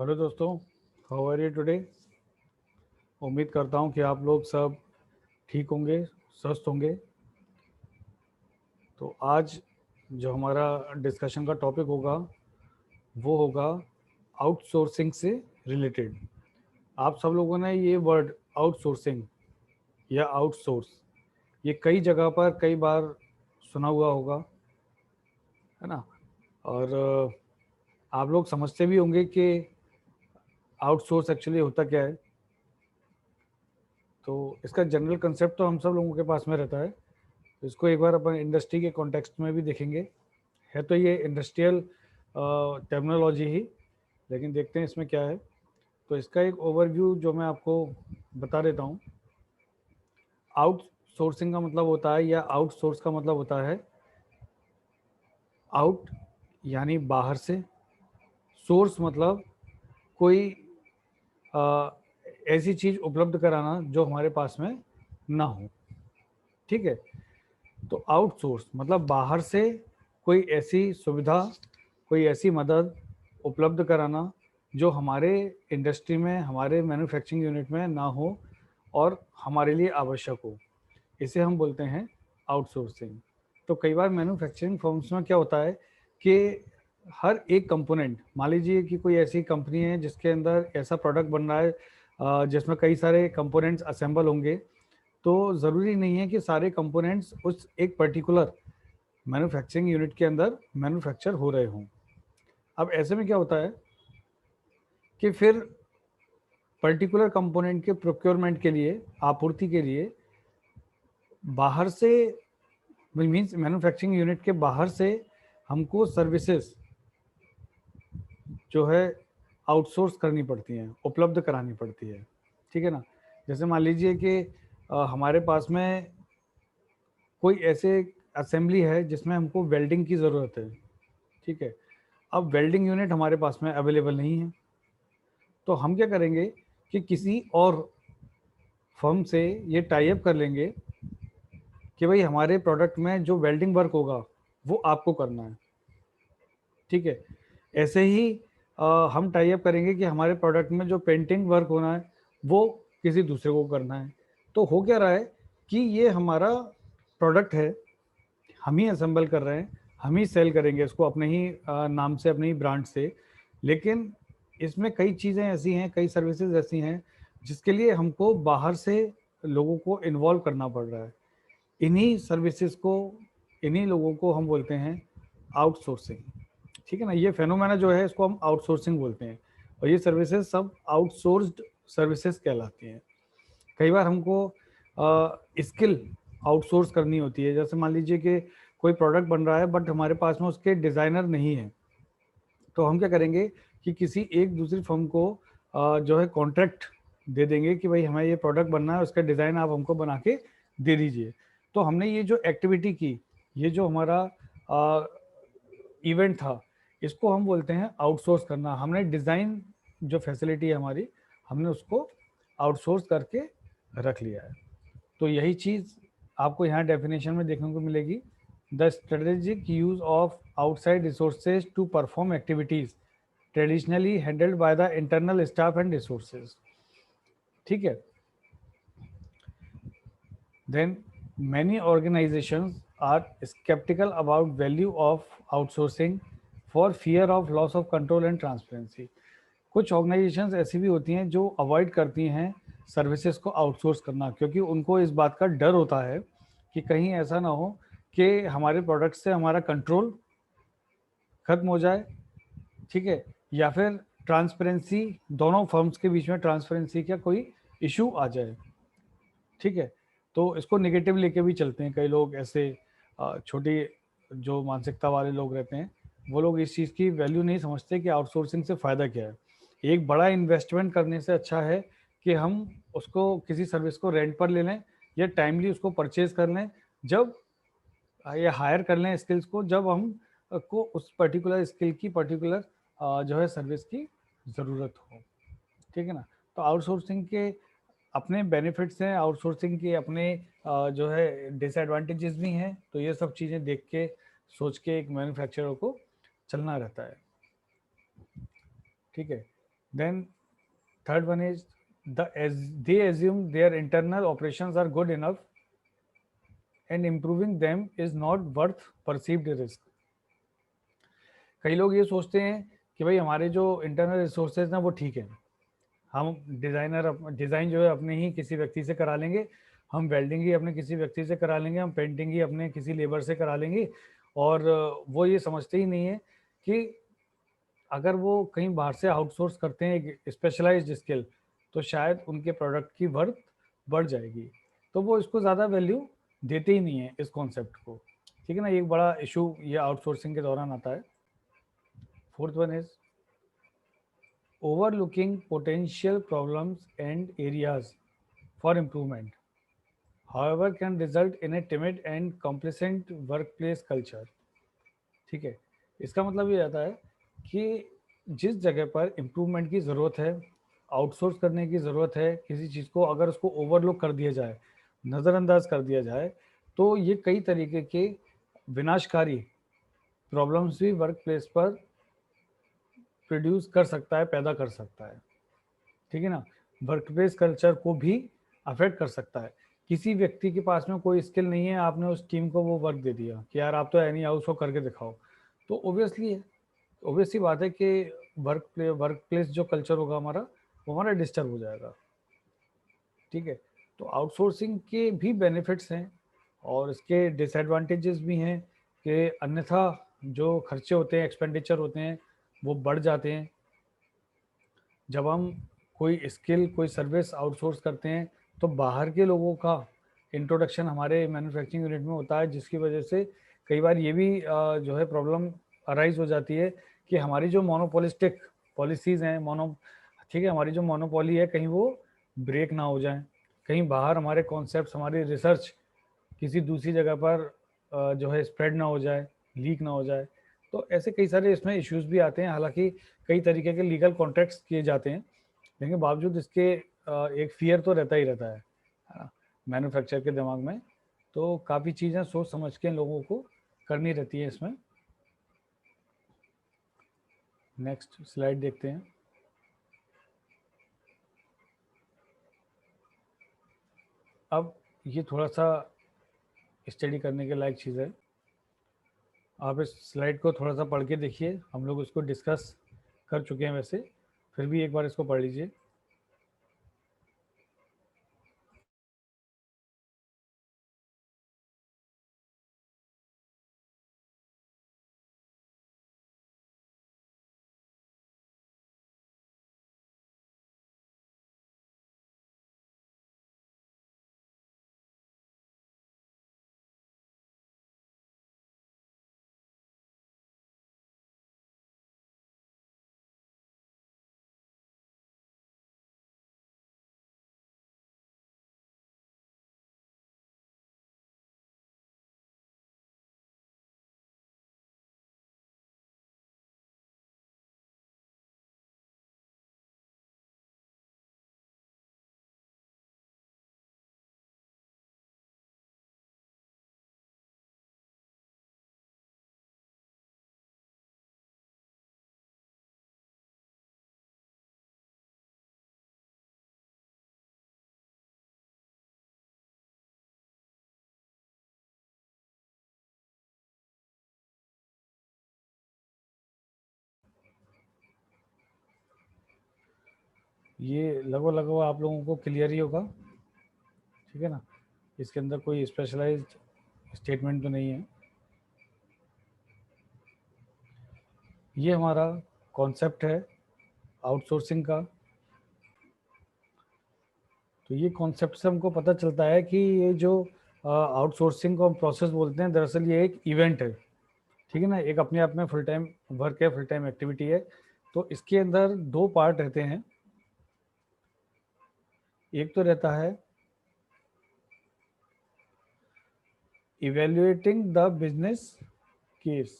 Hello दोस्तों, how are you today. उम्मीद करता हूँ कि आप लोग सब ठीक होंगे, स्वस्थ होंगे। तो आज जो हमारा डिस्कशन का टॉपिक होगा वो होगा आउटसोर्सिंग से रिलेटेड। आप सब लोगों ने ये वर्ड आउटसोर्सिंग या आउटसोर्स ये कई जगह पर कई बार सुना हुआ होगा, है ना। और आप लोग समझते भी होंगे कि आउटसोर्स एक्चुअली होता क्या है। तो इसका जनरल कंसेप्ट तो हम सब लोगों के पास में रहता है। तो इसको एक बार अपन इंडस्ट्री के कॉन्टेक्स्ट में भी देखेंगे। है तो ये इंडस्ट्रियल टर्मिनोलॉजी ही, लेकिन देखते हैं इसमें क्या है। तो इसका एक ओवरव्यू जो मैं आपको बता देता हूँ। आउटसोर्सिंग का मतलब होता है, या आउटसोर्स का मतलब होता है आउट यानी बाहर से, सोर्स मतलब कोई अ, ऐसी चीज़ उपलब्ध कराना जो हमारे पास में ना हो। ठीक है। तो आउटसोर्स मतलब बाहर से कोई ऐसी सुविधा, कोई ऐसी मदद उपलब्ध कराना जो हमारे इंडस्ट्री में, हमारे मैन्युफैक्चरिंग यूनिट में ना हो और हमारे लिए आवश्यक हो। इसे हम बोलते हैं आउटसोर्सिंग। तो कई बार मैन्युफैक्चरिंग फर्म्स में क्या होता है कि हर एक कंपोनेंट, मान लीजिए कि कोई ऐसी कंपनी है जिसके अंदर ऐसा प्रोडक्ट बन रहा है जिसमें कई सारे कंपोनेंट्स असेंबल होंगे। तो ज़रूरी नहीं है कि सारे कंपोनेंट्स उस एक पर्टिकुलर मैन्युफैक्चरिंग यूनिट के अंदर मैन्युफैक्चर हो रहे हों। अब ऐसे में क्या होता है कि फिर पर्टिकुलर कंपोनेंट के प्रोक्योरमेंट के लिए, आपूर्ति के लिए बाहर से, मीन्स मैन्युफैक्चरिंग यूनिट के बाहर से हमको सर्विसेज जो है आउटसोर्स करनी पड़ती हैं, उपलब्ध करानी पड़ती है। ठीक है ना। जैसे मान लीजिए कि हमारे पास में कोई ऐसे असेंबली है जिसमें हमको वेल्डिंग की ज़रूरत है। ठीक है। अब वेल्डिंग यूनिट हमारे पास में अवेलेबल नहीं है, तो हम क्या करेंगे कि किसी और फर्म से ये टाई अप कर लेंगे कि भाई हमारे प्रोडक्ट में जो वेल्डिंग वर्क होगा वो आपको करना है। ठीक है। ऐसे ही हम टाई अप करेंगे कि हमारे प्रोडक्ट में जो पेंटिंग वर्क होना है वो किसी दूसरे को करना है। तो हो क्या रहा है कि ये हमारा प्रोडक्ट है, हम ही असेंबल कर रहे हैं, हम ही सेल करेंगे इसको अपने ही नाम से, अपने ही ब्रांड से। लेकिन इसमें कई चीज़ें ऐसी हैं, कई सर्विसेज ऐसी हैं जिसके लिए हमको बाहर से लोगों को इन्वॉल्व करना पड़ रहा है। इन्हीं सर्विसेज को, इन्हीं लोगों को हम बोलते हैं आउटसोर्सिंग। ठीक है ना। ये फेनोमेना जो है इसको हम आउटसोर्सिंग बोलते हैं, और ये सर्विसेज सब आउटसोर्स्ड सर्विसेज कहलाती हैं। कई बार हमको स्किल आउटसोर्स करनी होती है। जैसे मान लीजिए कि कोई प्रोडक्ट बन रहा है बट हमारे पास में उसके डिज़ाइनर नहीं है, तो हम क्या करेंगे कि किसी एक दूसरी फर्म को जो है कॉन्ट्रैक्ट दे देंगे कि भाई हमें ये प्रोडक्ट बनना है, उसका डिज़ाइन आप हमको बना के दे दीजिए। तो हमने ये जो एक्टिविटी की, ये जो हमारा इवेंट था, इसको हम बोलते हैं आउटसोर्स करना। हमने डिज़ाइन जो फैसिलिटी है हमारी, हमने उसको आउटसोर्स करके रख लिया है। तो यही चीज़ आपको यहाँ डेफिनेशन में देखने को मिलेगी। The strategic use of outside resources to perform activities traditionally handled by the internal staff and resources. ठीक है। Then many organisations are skeptical about value of outsourcing for fear of loss of control and transparency. कुछ organisations ऐसी भी होती हैं जो avoid करती हैं सर्विसेज को आउटसोर्स करना, क्योंकि उनको इस बात का डर होता है कि कहीं ऐसा ना हो कि हमारे प्रोडक्ट से हमारा कंट्रोल खत्म हो जाए। ठीक है। या फिर ट्रांसपेरेंसी, दोनों फर्म्स के बीच में ट्रांसपेरेंसी का कोई इशू आ जाए। ठीक है। तो इसको नेगेटिव लेके भी चलते हैं कई लोग, ऐसे छोटी जो मानसिकता वाले लोग रहते हैं, वो लोग इस चीज़ की वैल्यू नहीं समझते कि आउटसोर्सिंग से फ़ायदा क्या है। एक बड़ा इन्वेस्टमेंट करने से अच्छा है कि हम उसको, किसी सर्विस को रेंट पर ले लें या टाइमली उसको परचेज कर लें, जब या हायर कर लें स्किल्स को, जब हम को उस पर्टिकुलर स्किल की, पर्टिकुलर जो है सर्विस की ज़रूरत हो। ठीक है ना। तो आउटसोर्सिंग के अपने बेनिफिट्स हैं, आउटसोर्सिंग के अपने जो है डिसएडवांटेजेस भी हैं। तो ये सब चीज़ें देख के, सोच के एक मैन्युफैक्चरर को चलना रहता है। ठीक है। Then third one is they assume their internal operations are good enough and improving them is not worth perceived risk. कई लोग ये सोचते हैं कि भाई हमारे जो इंटरनल रिसोर्सेज ना वो ठीक है, हम डिज़ाइन जो है अपने ही किसी व्यक्ति से करा लेंगे, हम वेल्डिंग ही अपने किसी व्यक्ति से करा लेंगे, हम पेंटिंग ही अपने किसी लेबर से करा लेंगे, और वो ये समझते ही नहीं है कि अगर वो कहीं बाहर से आउटसोर्स करते हैं एक स्पेशलाइज्ड स्किल, तो शायद उनके प्रोडक्ट की वर्थ बढ़ जाएगी। तो वो इसको ज़्यादा वैल्यू देते ही नहीं है इस कॉन्सेप्ट को, ठीक है ना। एक बड़ा इशू ये आउटसोर्सिंग के दौरान आता है। Fourth one is overlooking potential problems and areas for improvement, however can result in a timid and complacent workplace culture। ठीक है, इसका मतलब ये आता है कि जिस जगह पर इम्प्रूवमेंट की ज़रूरत है, आउटसोर्स करने की ज़रूरत है किसी चीज़ को, अगर उसको ओवरलुक कर दिया जाए, नज़रअंदाज कर दिया जाए, तो ये कई तरीके के विनाशकारी प्रॉब्लम्स भी वर्क प्लेस पर प्रोड्यूस कर सकता है, पैदा कर सकता है, ठीक है ना। वर्कप्लेस कल्चर को भी अफेक्ट कर सकता है। किसी व्यक्ति के पास में कोई स्किल नहीं है, आपने उस टीम को वो वर्क दे दिया कि यार आप तो एनी हाउस को करके दिखाओ, तो ऑब्वियसली बात है कि वर्क प्लेस जो कल्चर होगा हमारा, वो हमारा डिस्टर्ब हो जाएगा, ठीक है। तो आउटसोर्सिंग के भी बेनिफिट्स हैं और इसके डिसएडवांटेजेस भी हैं कि अन्यथा जो खर्चे होते हैं, एक्सपेंडिचर होते हैं, वो बढ़ जाते हैं। जब हम कोई स्किल, कोई सर्विस आउटसोर्स करते हैं, तो बाहर के लोगों का इंट्रोडक्शन हमारे मैन्युफैक्चरिंग यूनिट में होता है, जिसकी वजह से कई बार ये भी जो है प्रॉब्लम अराइज हो जाती है कि हमारी जो मोनोपोलिस्टिक पॉलिसीज़ हैं, ठीक है, हमारी जो मोनोपोली है, कहीं वो ब्रेक ना हो जाए, कहीं बाहर हमारे कॉन्सेप्ट, हमारी रिसर्च किसी दूसरी जगह पर जो है स्प्रेड ना हो जाए, लीक ना हो जाए। तो ऐसे कई सारे इसमें इश्यूज भी आते हैं। हालांकि कई तरीके के लीगल कॉन्ट्रैक्ट्स किए जाते हैं, लेकिन बावजूद इसके एक फियर तो रहता ही रहता है मैन्युफैक्चर के दिमाग में। तो काफ़ी चीज़ें सोच समझ के लोगों को करनी रहती है इसमें। नेक्स्ट स्लाइड देखते हैं। अब ये थोड़ा सा स्टडी करने के लायक चीज़ है, आप इस स्लाइड को थोड़ा सा पढ़ के देखिए। हम लोग इसको डिस्कस कर चुके हैं वैसे, फिर भी एक बार इसको पढ़ लीजिए। ये लगभग लगभग आप लोगों को क्लियर ही होगा, ठीक है ना। इसके अंदर कोई स्पेशलाइज्ड स्टेटमेंट तो नहीं है। ये हमारा कॉन्सेप्ट है आउटसोर्सिंग का। तो ये कॉन्सेप्ट से हमको पता चलता है कि ये जो आउटसोर्सिंग को हम प्रोसेस बोलते हैं, दरअसल ये एक इवेंट है, ठीक है ना। एक अपने आप में फुल टाइम वर्क है, फुल टाइम एक्टिविटी है। तो इसके अंदर दो पार्ट रहते हैं। एक तो रहता है इवेल्युएटिंग द बिजनेस केस,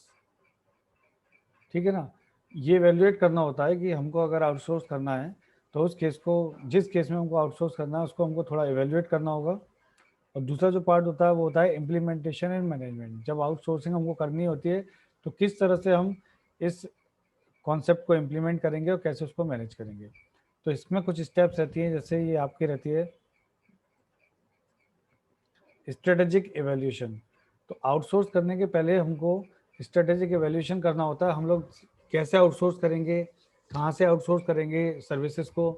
ठीक है ना। ये इवेल्युएट करना होता है कि हमको अगर आउटसोर्स करना है, तो उस केस को, जिस केस में हमको आउटसोर्स करना है, उसको हमको थोड़ा इवेल्युएट करना होगा। और दूसरा जो पार्ट होता है वो होता है इम्प्लीमेंटेशन एंड मैनेजमेंट। जब आउटसोर्सिंग हमको करनी होती है, तो किस तरह से हम इस कॉन्सेप्ट को इम्प्लीमेंट करेंगे और कैसे उसको मैनेज करेंगे। तो इसमें कुछ स्टेप्स रहती हैं, जैसे ये आपकी रहती है स्ट्रेटेजिक एवेल्यूशन। तो आउटसोर्स करने के पहले हमको स्ट्रेटेजिक एवेल्यूशन करना होता है, हम लोग कैसे आउटसोर्स करेंगे, कहाँ से आउटसोर्स करेंगे सर्विसेज को,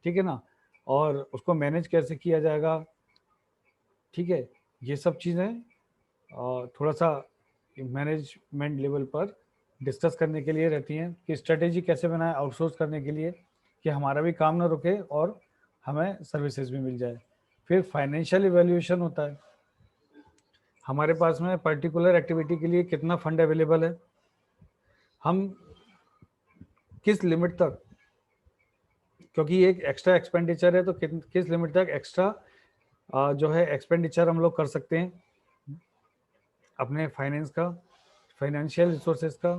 ठीक है ना, और उसको मैनेज कैसे किया जाएगा, ठीक है। ये सब चीज़ें थोड़ा सा मैनेजमेंट लेवल पर डिस्कस करने के लिए रहती हैं कि स्ट्रेटेजी कैसे बनाए आउटसोर्स करने के लिए, कि हमारा भी काम ना रुके और हमें सर्विसेज भी मिल जाए। फिर फाइनेंशियल इवैल्यूएशन होता है, हमारे पास में पर्टिकुलर एक्टिविटी के लिए कितना फंड अवेलेबल है, हम किस लिमिट तक, क्योंकि ये एक एक्स्ट्रा एक्सपेंडिचर है, तो किस लिमिट तक एक्स्ट्रा जो है एक्सपेंडिचर हम लोग कर सकते हैं अपने फाइनेंस का, फाइनेंशियल रिसोर्सेज का,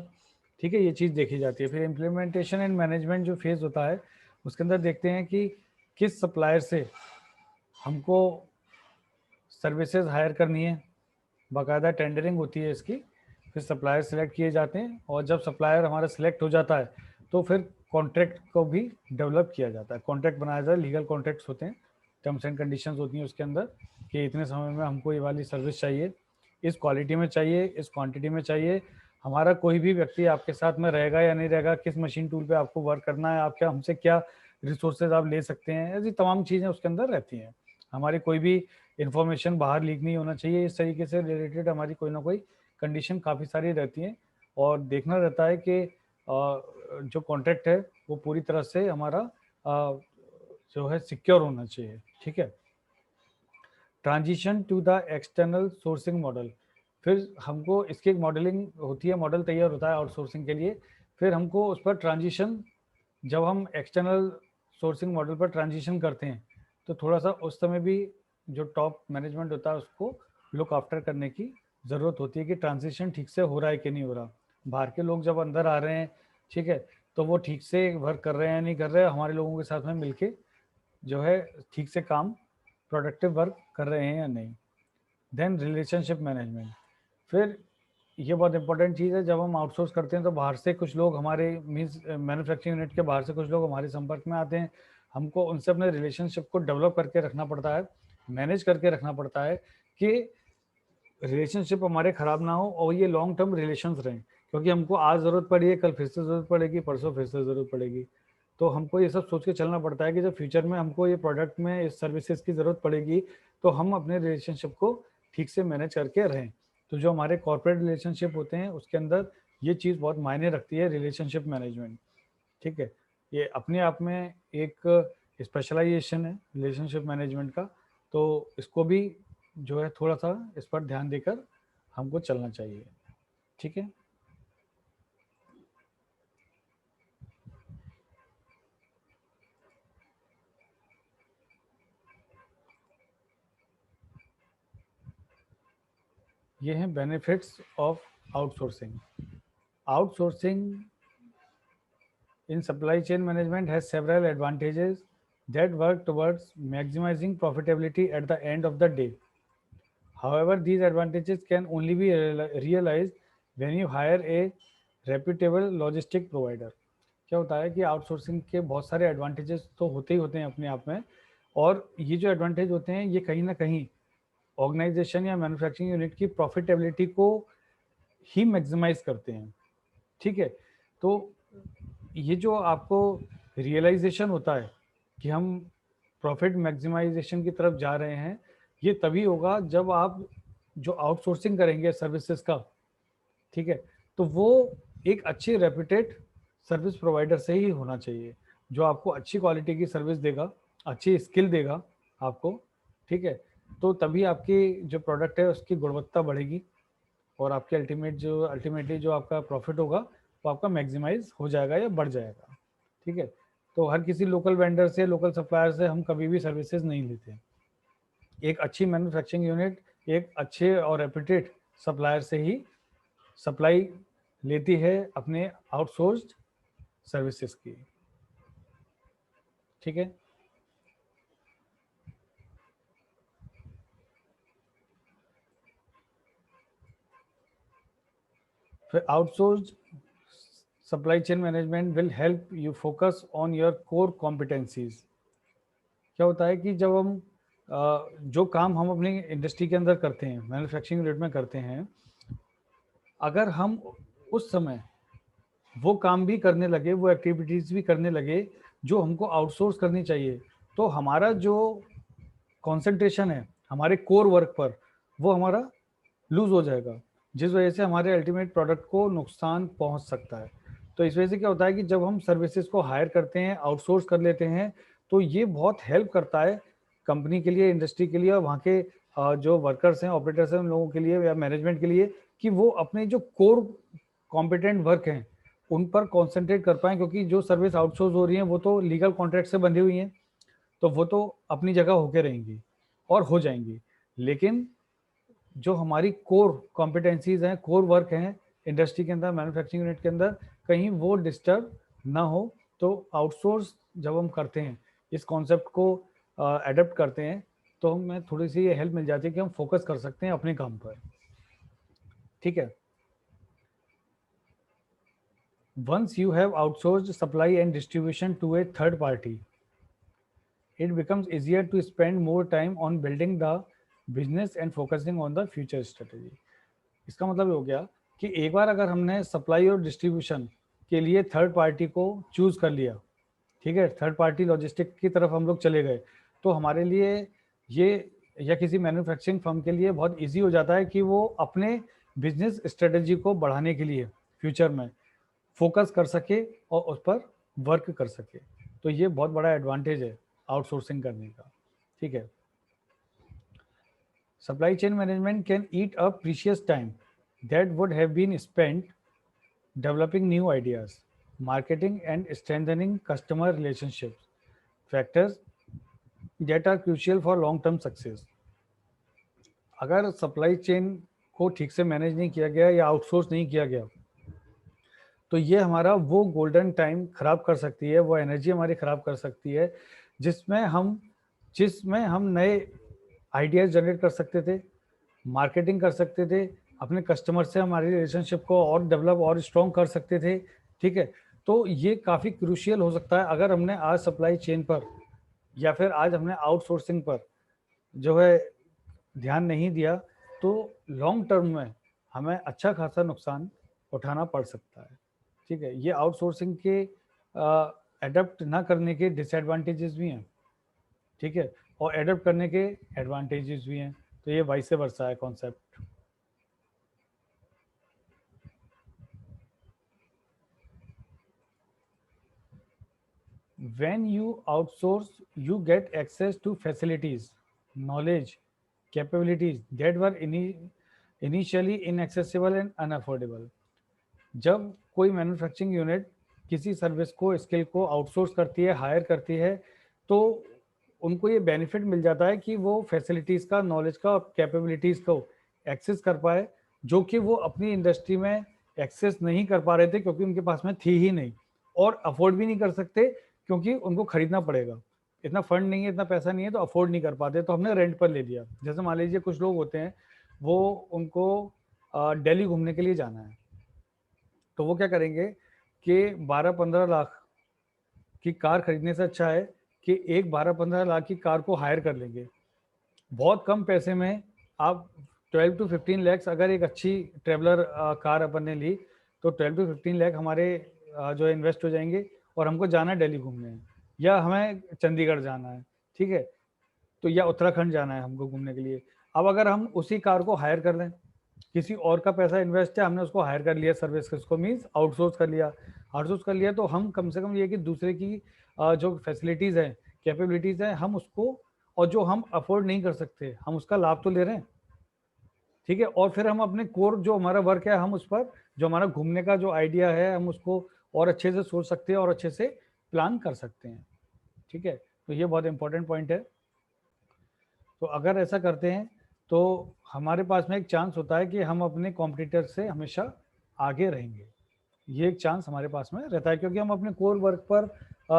ठीक है। ये चीज़ देखी जाती है। फिर इम्प्लीमेंटेशन एंड मैनेजमेंट जो फेज़ होता है, उसके अंदर देखते हैं कि किस सप्लायर से हमको सर्विसेज हायर करनी है, बाकायदा टेंडरिंग होती है इसकी। फिर सप्लायर सेलेक्ट किए जाते हैं, और जब सप्लायर हमारा सेलेक्ट हो जाता है तो फिर कॉन्ट्रैक्ट को भी डेवलप किया जाता है, कॉन्ट्रैक्ट बनाया जाता है, लीगल कॉन्ट्रैक्ट्स होते हैं, टर्म्स एंड कंडीशंस होती हैं उसके अंदर, कि इतने समय में हमको ये वाली सर्विस चाहिए, इस क्वालिटी में चाहिए, इस क्वांटिटी में चाहिए, हमारा कोई भी व्यक्ति आपके साथ में रहेगा या नहीं रहेगा, किस मशीन टूल पे आपको वर्क करना है, आप क्या हमसे क्या रिसोर्सेज आप ले सकते हैं, ऐसी तमाम चीज़ें उसके अंदर रहती हैं। हमारी कोई भी इन्फॉर्मेशन बाहर लीक नहीं होना चाहिए, इस तरीके से रिलेटेड हमारी कोई ना कोई कंडीशन काफ़ी सारी रहती हैं। और देखना रहता है कि जो कॉन्ट्रैक्ट है वो पूरी तरह से हमारा जो है सिक्योर होना चाहिए, ठीक है। Transition to the external sourcing model, फिर हमको इसकी एक मॉडलिंग होती है, मॉडल तैयार होता है आउटसोर्सिंग के लिए, फिर हमको उस पर ट्रांजिशन, जब हम एक्सटर्नल सोर्सिंग मॉडल पर ट्रांजिशन करते हैं तो थोड़ा सा उस समय भी जो टॉप मैनेजमेंट होता है उसको लुक आफ्टर करने की ज़रूरत होती है कि ट्रांजिशन ठीक से हो रहा है कि नहीं हो रहा। बाहर के लोग जब अंदर आ रहे हैं, ठीक है, तो वो ठीक से वर्क कर रहे हैं या नहीं कर रहे हैं, हमारे लोगों के साथ में मिलके जो है ठीक से काम प्रोडक्टिव वर्क कर रहे हैं या नहीं। देन रिलेशनशिप मैनेजमेंट, फिर ये बहुत इंपॉर्टेंट चीज़ है, जब हम आउटसोर्स करते हैं तो बाहर से कुछ लोग हमारे मीन्स मैन्युफैक्चरिंग यूनिट के बाहर से कुछ लोग हमारे संपर्क में आते हैं, हमको उनसे अपने रिलेशनशिप को डेवलप करके रखना पड़ता है, मैनेज करके रखना पड़ता है कि रिलेशनशिप हमारे ख़राब ना हो और ये लॉन्ग टर्म रिलेशंस रहें, क्योंकि हमको आज ज़रूरत पड़ी है, कल फिर से ज़रूरत पड़ेगी, परसों फिर से ज़रूरत पड़ेगी। तो हमको ये सब सोच के चलना पड़ता है कि जब फ्यूचर में हमको ये प्रोडक्ट में इस सर्विसेज की ज़रूरत पड़ेगी तो हम अपने रिलेशनशिप को ठीक से मैनेज करके रहें। तो जो हमारे कॉर्पोरेट रिलेशनशिप होते हैं उसके अंदर ये चीज़ बहुत मायने रखती है, रिलेशनशिप मैनेजमेंट, ठीक है। ये अपने आप में एक स्पेशलाइजेशन है रिलेशनशिप मैनेजमेंट का, तो इसको भी जो है थोड़ा सा इस पर ध्यान देकर हमको चलना चाहिए, ठीक है। ये हैं benefits of outsourcing. Outsourcing in supply chain management has several advantages that work towards maximizing profitability at the end of the day. However, these advantages can only be realized when you hire a reputable logistic provider. क्या होता है कि outsourcing के बहुत सारे advantages तो होते ही होते हैं अपने आप में, और ये जो एडवांटेज होते हैं ये कहीं ना कहीं ऑर्गेनाइजेशन या मैन्युफैक्चरिंग यूनिट की प्रॉफिटेबिलिटी को ही मैक्सिमाइज करते हैं, ठीक है। तो ये जो आपको रियलाइजेशन होता है कि हम प्रॉफिट मैक्सिमाइजेशन की तरफ जा रहे हैं, ये तभी होगा जब आप जो आउटसोर्सिंग करेंगे सर्विसेज का, ठीक है, तो वो एक अच्छी रेप्यूटेड सर्विस प्रोवाइडर से ही होना चाहिए, जो आपको अच्छी क्वालिटी की सर्विस देगा, अच्छी स्किल देगा आपको, ठीक है। तो तभी आपकी जो प्रोडक्ट है उसकी गुणवत्ता बढ़ेगी और आपके अल्टीमेटली जो आपका प्रॉफिट होगा वो आपका मैक्सिमाइज हो जाएगा या बढ़ जाएगा, ठीक है। तो हर किसी लोकल वेंडर से, लोकल सप्लायर से हम कभी भी सर्विसेज नहीं लेते। एक अच्छी मैन्युफैक्चरिंग यूनिट एक अच्छे और रेप्यूटेड सप्लायर से ही सप्लाई लेती है अपने आउटसोर्स्ड सर्विसेज की, ठीक है। फिर outsourced supply chain management will help you focus on your core competencies. क्या होता है कि जब हम जो काम हम अपनी इंडस्ट्री के अंदर करते हैं, मैन्युफैक्चरिंग यूनिट में करते हैं, अगर हम उस समय वो काम भी करने लगे, वो एक्टिविटीज़ भी करने लगे जो हमको आउटसोर्स करनी चाहिए, तो हमारा जो कंसंट्रेशन है हमारे कोर वर्क पर, वो हमारा लूज हो जाएगा, जिस वजह से हमारे अल्टीमेट प्रोडक्ट को नुकसान पहुंच सकता है। तो इस वजह से क्या होता है कि जब हम सर्विसेज को हायर करते हैं, आउटसोर्स कर लेते हैं, तो ये बहुत हेल्प करता है कंपनी के लिए, इंडस्ट्री के लिए, और वहाँ के जो वर्कर्स हैं, ऑपरेटर्स हैं, उन लोगों के लिए या मैनेजमेंट के लिए, कि वो अपने जो कोर कॉम्पिटेंट वर्क हैं उन पर कॉन्सेंट्रेट कर पाएँ, क्योंकि जो सर्विस आउटसोर्स हो रही हैं वो तो लीगल कॉन्ट्रैक्ट से बंधी हुई हैं, तो वो तो अपनी जगह होके रहेंगी और हो जाएंगी। लेकिन जो हमारी कोर कॉम्पिटेंसीज हैं, कोर वर्क हैं इंडस्ट्री के अंदर, मैन्युफैक्चरिंग यूनिट के अंदर, कहीं वो डिस्टर्ब ना हो, तो आउटसोर्स जब हम करते हैं, इस कॉन्सेप्ट को एडप्ट करते हैं, तो हमें थोड़ी सी ये हेल्प मिल जाती है कि हम फोकस कर सकते हैं अपने काम पर। ठीक है। Once you have outsourced supply and distribution to a third party, it becomes easier to spend more time on building the business and focusing on the future strategy। इसका मतलब ये हो गया कि एक बार अगर हमने सप्लाई और डिस्ट्रीब्यूशन के लिए थर्ड पार्टी को चूज कर लिया, ठीक है, थर्ड पार्टी लॉजिस्टिक की तरफ हम लोग चले गए, तो हमारे लिए ये, या किसी मैन्युफैक्चरिंग फर्म के लिए बहुत इजी हो जाता है कि वो अपने बिजनेस स्ट्रेटजी को बढ़ाने के लिए फ्यूचर में फोकस कर सके और उस पर वर्क कर सके। तो ये बहुत बड़ा एडवांटेज है आउटसोर्सिंग करने का। ठीक है। Supply chain management can eat a precious time that would have been spent developing new ideas, marketing and strengthening customer relationships, factors that are crucial for long term success. अगर supply chain को ठीक से manage नहीं किया गया या outsource नहीं किया गया, तो ये हमारा वो गोल्डन टाइम खराब कर सकती है, वो एनर्जी हमारी खराब कर सकती है जिसमें हम नए आइडियाज जनरेट कर सकते थे, मार्केटिंग कर सकते थे, अपने कस्टमर से हमारी रिलेशनशिप को और डेवलप और स्ट्रॉन्ग कर सकते थे। ठीक है। तो ये काफ़ी क्रूशियल हो सकता है अगर हमने आज सप्लाई चेन पर या फिर आज हमने आउटसोर्सिंग पर जो है ध्यान नहीं दिया, तो लॉन्ग टर्म में हमें अच्छा खासा नुकसान उठाना पड़ सकता है। ठीक है। ये आउटसोर्सिंग के एडप्ट ना करने के डिसएडवांटेजेस भी हैं। ठीक है। और एडप्ट करने के एडवांटेजेस भी हैं। तो ये वाइस वर्सा है concept. When you outsource, you get access to facilities, knowledge, capabilities that were initially inaccessible and unaffordable। जब कोई मैन्युफैक्चरिंग यूनिट किसी सर्विस को, स्किल को आउटसोर्स करती है, हायर करती है, तो उनको ये बेनिफिट मिल जाता है कि वो फैसिलिटीज़ का, नॉलेज का और कैपेबिलिटीज़ को एक्सेस कर पाए, जो कि वो अपनी इंडस्ट्री में एक्सेस नहीं कर पा रहे थे क्योंकि उनके पास में थी ही नहीं, और अफोर्ड भी नहीं कर सकते क्योंकि उनको खरीदना पड़ेगा, इतना फंड नहीं है, इतना पैसा नहीं है, तो अफोर्ड नहीं कर पाते, तो हमने रेंट पर ले लिया। जैसे मान लीजिए कुछ लोग होते हैं, वो उनको दिल्ली घूमने के लिए जाना है, तो वो क्या करेंगे कि 12-15 लाख की कार खरीदने से अच्छा है कि एक 12-15 लाख की कार को हायर कर लेंगे। बहुत कम पैसे में आप 12 to 15 lakhs, अगर एक अच्छी ट्रेवलर कार अपन ने ली, तो 12 to 15 लाख हमारे जो इन्वेस्ट हो जाएंगे, और हमको जाना है दिल्ली घूमने, या हमें चंडीगढ़ जाना है, ठीक है, तो या उत्तराखंड जाना है हमको घूमने के लिए। अब अगर हम उसी कार को हायर कर लें, किसी और का पैसा इन्वेस्ट है, हमने उसको हायर कर लिया, सर्विस को मीन्स आउटसोर्स कर लिया, तो हम कम से कम ये कि दूसरे की जो फैसिलिटीज़ हैं, कैपेबिलिटीज़ हैं, हम उसको, और जो हम अफोर्ड नहीं कर सकते, हम उसका लाभ तो ले रहे हैं। ठीक है। और फिर हम अपने कोर जो हमारा वर्क है, हम उस पर जो हमारा घूमने का जो आइडिया है, हम उसको और अच्छे से सोच सकते हैं और अच्छे से प्लान कर सकते हैं। ठीक है। तो ये बहुत इंपॉर्टेंट पॉइंट है। तो अगर ऐसा करते हैं तो हमारे पास में एक चांस होता है कि हम अपने कॉम्पिटिटर से हमेशा आगे रहेंगे। ये एक चांस हमारे पास में रहता है क्योंकि हम अपने कोर वर्क पर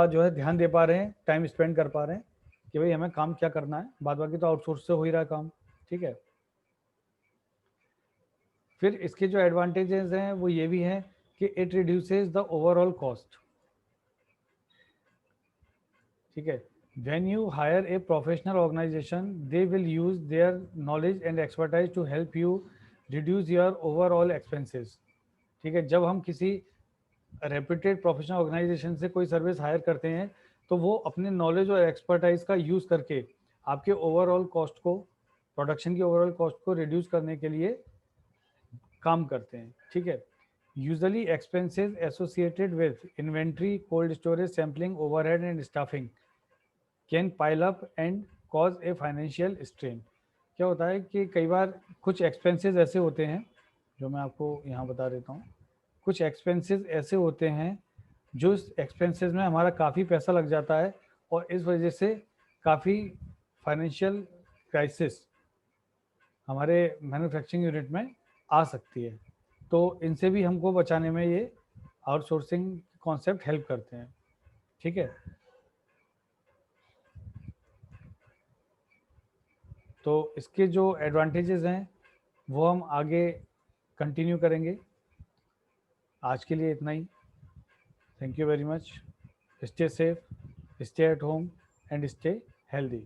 जो है ध्यान दे पा रहे हैं, टाइम स्पेंड कर पा रहे हैं कि भाई हमें काम क्या करना है, बाद बाकी तो आउटसोर्स से हो ही रहा है काम। ठीक है। फिर इसके जो एडवांटेजेस हैं वो ये भी हैं कि it reduces the overall cost. ठीक है, when you hire a professional organization, they will use their knowledge and expertise to help you reduce your overall expenses। ठीक है, जब हम किसी रेप्यूटेड प्रोफेशनल ऑर्गेनाइजेशन से कोई सर्विस हायर करते हैं तो वो अपने नॉलेज और एक्सपर्टाइज का यूज़ करके आपके ओवरऑल कॉस्ट को, प्रोडक्शन की ओवरऑल कॉस्ट को रिड्यूस करने के लिए काम करते हैं। ठीक है, usually expenses associated with inventory, cold storage, sampling, overhead and staffing can pile up and cause a financial strain. क्या होता है कि कई बार कुछ एक्सपेंसेस ऐसे होते हैं, जो मैं आपको यहाँ बता देता हूँ। कुछ एक्सपेंसेस ऐसे होते हैं जो इस एक्सपेंसेस में हमारा काफ़ी पैसा लग जाता है और इस वजह से काफ़ी फाइनेंशियल क्राइसिस हमारे मैन्युफैक्चरिंग यूनिट में आ सकती है। तो इनसे भी हमको बचाने में ये आउटसोर्सिंग कॉन्सेप्ट हेल्प करते हैं। ठीक है, तो इसके जो एडवांटेजेस हैं वो हम आगे कंटिन्यू करेंगे। आज के लिए इतना ही। Thank you very much. Stay safe, stay at home and stay healthy.